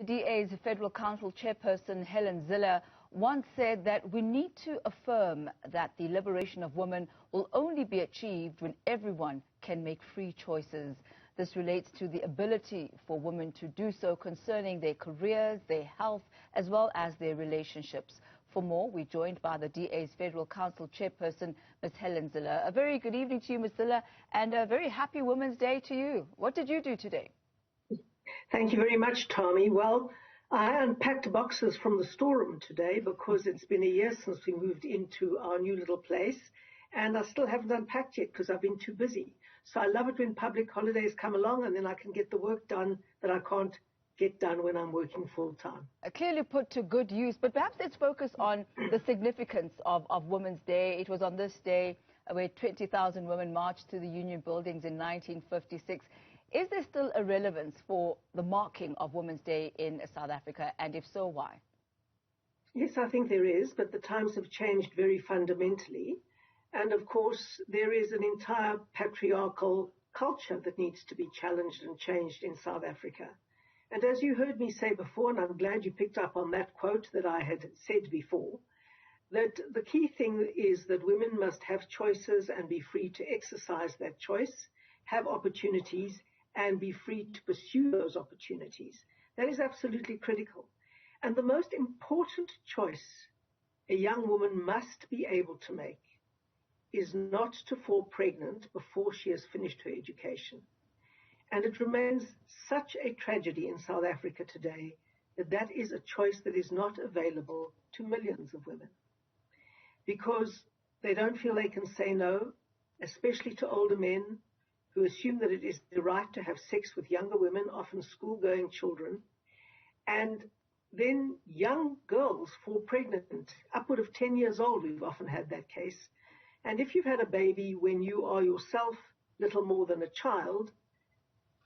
DA's Federal Council Chairperson Helen Zille once said that we need to affirm that the liberation of women will only be achieved when everyone can make free choices. This relates to the ability for women to do so concerning their careers, their health, as well as their relationships. For more, we're joined by the DA's Federal Council Chairperson, Ms. Helen Zille. A very good evening to you, Ms. Zille, and a very happy Women's Day to you. What did you do today? Thank you very much, Tommy. Well, I unpacked boxes from the storeroom today because it's been a year since we moved into our new little place, and I still haven't unpacked yet because I've been too busy. So I love it when public holidays come along and then I can get the work done that I can't get done when I'm working full-time. Clearly put to good use, but perhaps let's focus on the significance of Women's Day. It was on this day where 20,000 women marched to the Union buildings in 1956. Is there still a relevance for the marking of Women's Day in South Africa, and if so, why? Yes, I think there is, but the times have changed very fundamentally. And of course, there is an entire patriarchal culture that needs to be challenged and changed in South Africa. And as you heard me say before, and I'm glad you picked up on that quote that I had said before, that the key thing is that women must have choices and be free to exercise that choice, have opportunities, and be free to pursue those opportunities. That is absolutely critical. And the most important choice a young woman must be able to make is not to fall pregnant before she has finished her education. And it remains such a tragedy in South Africa today that that is a choice that is not available to millions of women because they don't feel they can say no, especially to older men who assume that it is the right to have sex with younger women, often school-going children, and then young girls fall pregnant, upward of 10 years old. We've often had that case. And if you've had a baby when you are yourself little more than a child,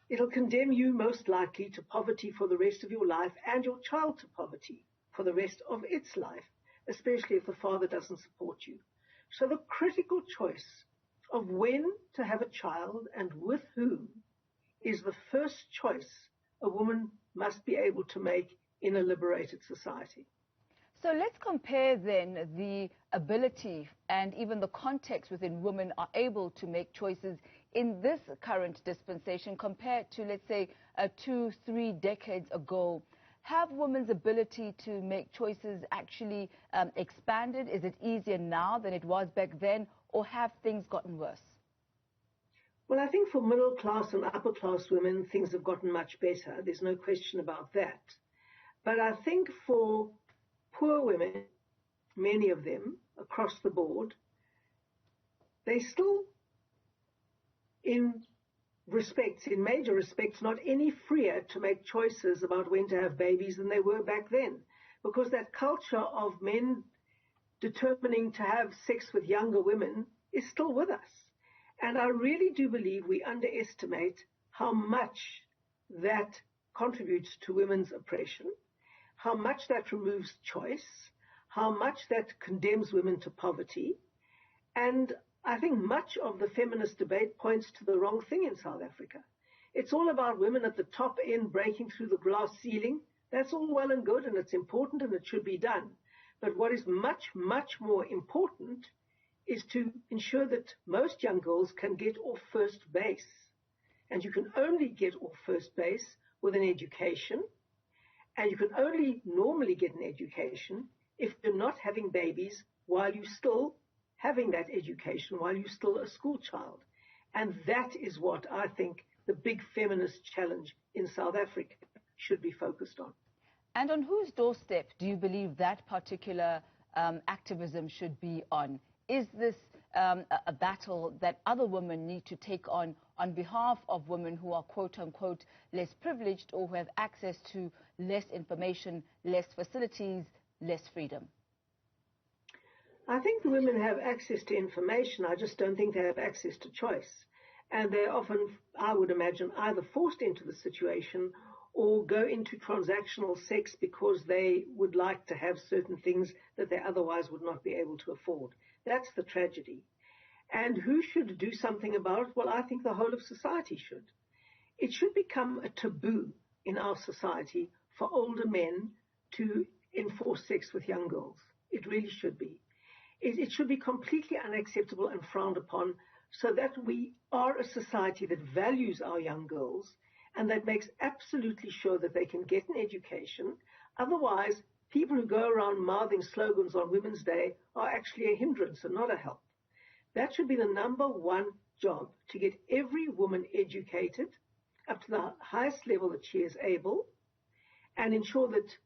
it'll condemn you most likely to poverty for the rest of your life and your child to poverty for the rest of its life, especially if the father doesn't support you. So the critical choice of when to have a child and with whom is the first choice a woman must be able to make in a liberated society. So let's compare then the ability and even the context within women are able to make choices in this current dispensation compared to, let's say, 2-3 decades ago. Have women's ability to make choices actually expanded? Is it easier now than it was back then, or have things gotten worse? Well, I think for middle class and upper class women, things have gotten much better. There's no question about that. But I think for poor women, many of them across the board, they still, in major respects, not any freer to make choices about when to have babies than they were back then. Because that culture of men determining to have sex with younger women is still with us. And I really do believe we underestimate how much that contributes to women's oppression, how much that removes choice, how much that condemns women to poverty. And I think much of the feminist debate points to the wrong thing in South Africa. It's all about women at the top end breaking through the glass ceiling. That's all well and good, and it's important, and it should be done. But what is much, much more important is to ensure that most young girls can get off first base. And you can only get off first base with an education. And you can only normally get an education if you're not having babies while you're still having that education, while you're still a school child. And that is what I think the big feminist challenge in South Africa should be focused on. And on whose doorstep do you believe that particular activism should be on? Is this a battle that other women need to take on behalf of women who are, quote-unquote, less privileged or who have access to less information, less facilities, less freedom? I think the women have access to information. I just don't think they have access to choice. And they're often, I would imagine, either forced into the situation or go into transactional sex because they would like to have certain things that they otherwise would not be able to afford. That's the tragedy. And who should do something about it? Well, I think the whole of society should. It should become a taboo in our society for older men to enforce sex with young girls. It really should be. It should be completely unacceptable and frowned upon, so that we are a society that values our young girls and that makes absolutely sure that they can get an education. Otherwise, people who go around mouthing slogans on Women's Day are actually a hindrance and not a help. That should be the number one job, to get every woman educated up to the highest level that she is able, and ensure that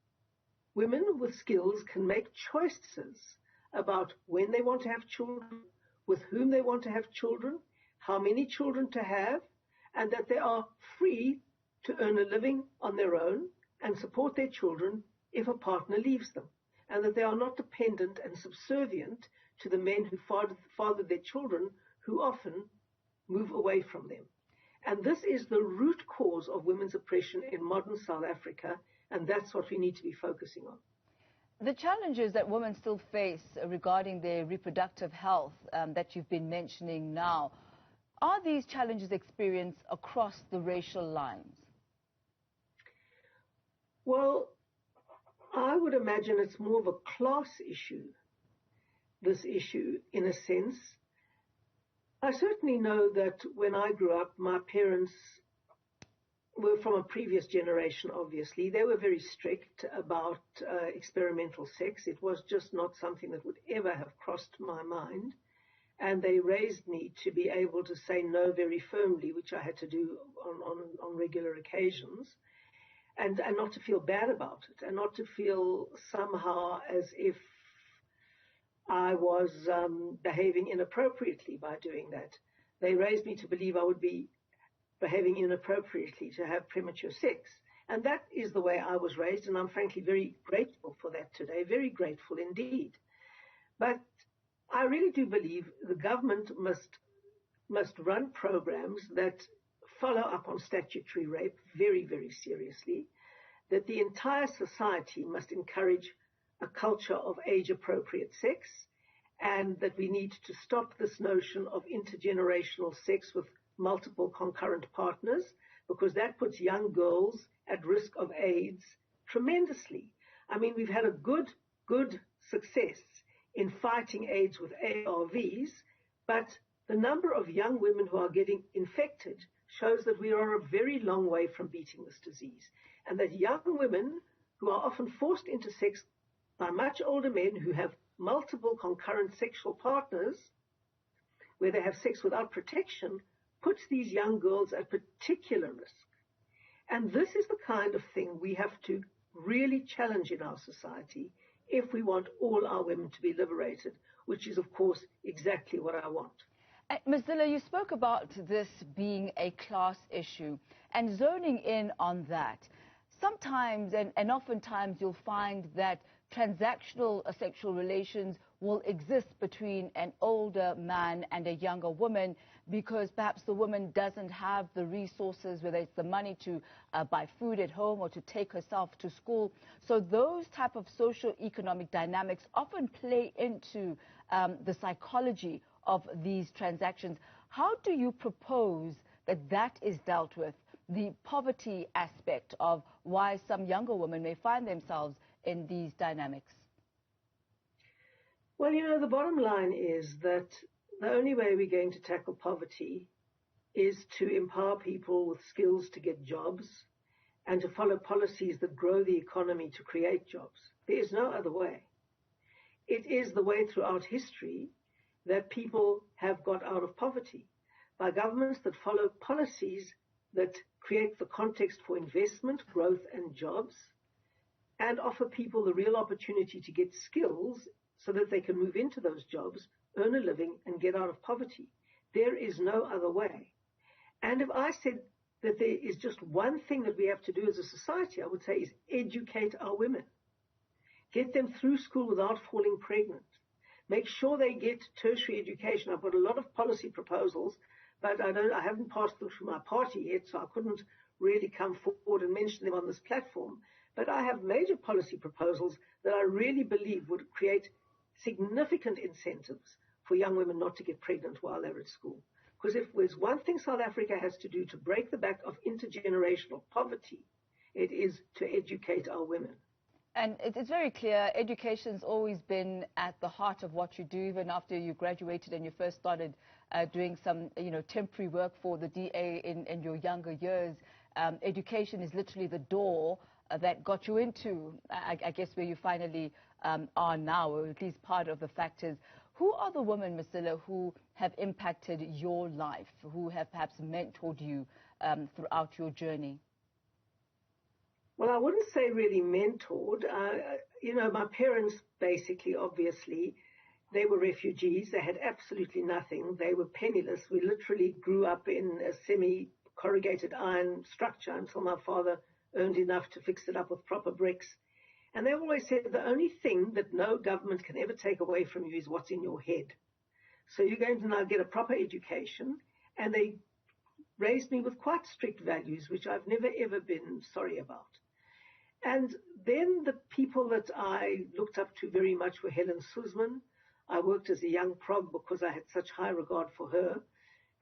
women with skills can make choices about when they want to have children, with whom they want to have children, how many children to have, and that they are free to earn a living on their own and support their children if a partner leaves them, and that they are not dependent and subservient to the men who fathered their children, who often move away from them. And this is the root cause of women's oppression in modern South Africa, and that's what we need to be focusing on. The challenges that women still face regarding their reproductive health that you've been mentioning now, are these challenges experienced across the racial lines? Well, I would imagine it's more of a class issue, this issue, in a sense. I certainly know that when I grew up, my parents were from a previous generation, obviously. They were very strict about experimental sex. It was just not something that would ever have crossed my mind. And they raised me to be able to say no very firmly, which I had to do on regular occasions, and not to feel bad about it, and not to feel somehow as if I was behaving inappropriately by doing that. They raised me to believe I would be behaving inappropriately to have premature sex. And that is the way I was raised, and I'm frankly very grateful for that today, very grateful indeed. But I really do believe the government must run programs that follow up on statutory rape very, very seriously, that the entire society must encourage a culture of age-appropriate sex, and that we need to stop this notion of intergenerational sex with multiple concurrent partners, because that puts young girls at risk of AIDS tremendously. I mean, we've had a good success in fighting AIDS with ARVs, but the number of young women who are getting infected shows that we are a very long way from beating this disease, and that young women who are often forced into sex by much older men who have multiple concurrent sexual partners, where they have sex without protection, puts these young girls at particular risk. And this is the kind of thing we have to really challenge in our society if we want all our women to be liberated, which is, of course, exactly what I want. Ms. Zille, you spoke about this being a class issue, and zoning in on that. Sometimes and oftentimes you'll find that transactional sexual relations will exist between an older man and a younger woman, because perhaps the woman doesn't have the resources, whether it's the money to buy food at home or to take herself to school. So those type of socio-economic dynamics often play into the psychology of these transactions. How do you propose that that is dealt with, the poverty aspect of why some younger women may find themselves in these dynamics? Well, you know, the bottom line is that the only way we're going to tackle poverty is to empower people with skills to get jobs and to follow policies that grow the economy to create jobs. There is no other way. It is the way throughout history that people have got out of poverty, by governments that follow policies that create the context for investment, growth, and jobs, and offer people the real opportunity to get skills so that they can move into those jobs, earn a living, and get out of poverty. There is no other way. And if I said that there is just one thing that we have to do as a society, I would say is educate our women. Get them through school without falling pregnant. Make sure they get tertiary education. I've got a lot of policy proposals, but I haven't passed them through my party yet, so I couldn't really come forward and mention them on this platform. But I have major policy proposals that I really believe would create significant incentives for young women not to get pregnant while they're at school. Because if there's one thing South Africa has to do to break the back of intergenerational poverty, it is to educate our women. And it's very clear, education's always been at the heart of what you do, even after you graduated and you first started doing some, temporary work for the DA in your younger years. Education is literally the door that got you into, I guess, where you finally are now, or at least part of the factors. Who are the women, Ms. Zille, who have impacted your life, who have perhaps mentored you throughout your journey? Well, I wouldn't say really mentored. My parents basically, obviously, they were refugees. They had absolutely nothing. They were penniless. We literally grew up in a semi-corrugated iron structure until my father earned enough to fix it up with proper bricks. And they always said the only thing that no government can ever take away from you is what's in your head. So you're going to now get a proper education. And they raised me with quite strict values, which I've never, ever been sorry about. And then the people that I looked up to very much were Helen Zille. I worked as a young prog because I had such high regard for her.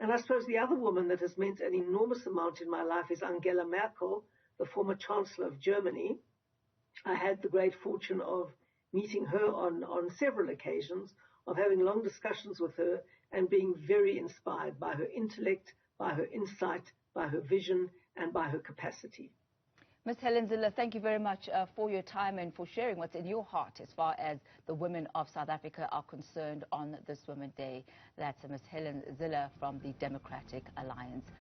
And I suppose the other woman that has meant an enormous amount in my life is Angela Merkel, the former Chancellor of Germany. I had the great fortune of meeting her on several occasions, of having long discussions with her and being very inspired by her intellect, by her insight, by her vision, and by her capacity. Ms. Helen Zille, thank you very much for your time and for sharing what's in your heart as far as the women of South Africa are concerned on this Women's Day. That's Ms. Helen Zille from the Democratic Alliance.